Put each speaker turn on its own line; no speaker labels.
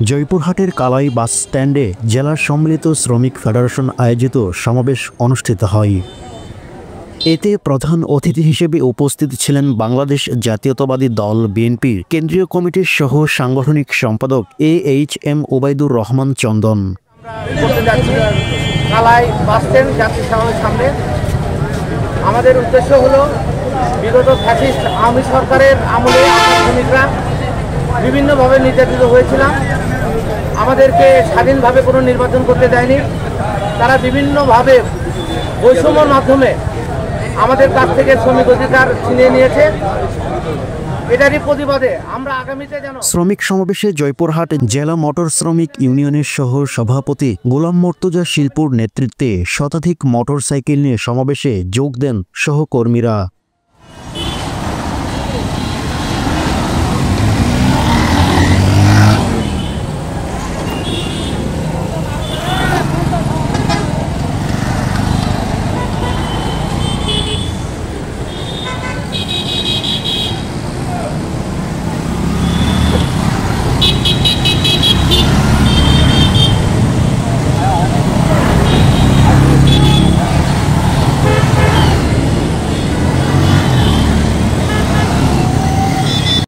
জয়পুরহাটের কালাই বাস স্ট্যান্ডে জেলা সম্মিলিত শ্রমিক ফেডারেশন আয়োজিত সমাবেশ অনুষ্ঠিত হয়। এতে প্রধান অতিথি হিসেবে উপস্থিত ছিলেন বাংলাদেশ জাতীয়তাবাদী দল বিএনপির কেন্দ্রীয় কমিটির সহ সাংগঠনিক সম্পাদক AHM ওবায়দুর রহমান চন্দন।
কালাই বাস স্ট্যান্ড জাতীয় সমাবেশের সামনে আমাদের উদ্দেশ্য হলো বিগত ফ্যাসিস্ট আওয়ামী সরকারের আমলে শ্রমিকরা বিভিন্নভাবে নির্যাতিত হয়েছিলাম। আমাদেরকে স্বাধীনভাবে কোনো নির্বাচন করতে দেয়নি। তারা বিভিন্নভাবে বৈষম্যর মাধ্যমে আমাদের কাছ থেকে শ্রমিক অধিকার ছিনিয়ে নিয়েছে। এটারই প্রতিবাদে আমরা আগামীতে যেন
শ্রমিক সমাবেশে জয়পুরহাট জেলা মোটর শ্রমিক ইউনিয়নের সহ সভাপতি গোলাম মর্তুজা শিল্পুর নেতৃত্বে শতাধিক মোটরসাইকেল নিয়ে সমাবেশে যোগ দেন সহকর্মীরা।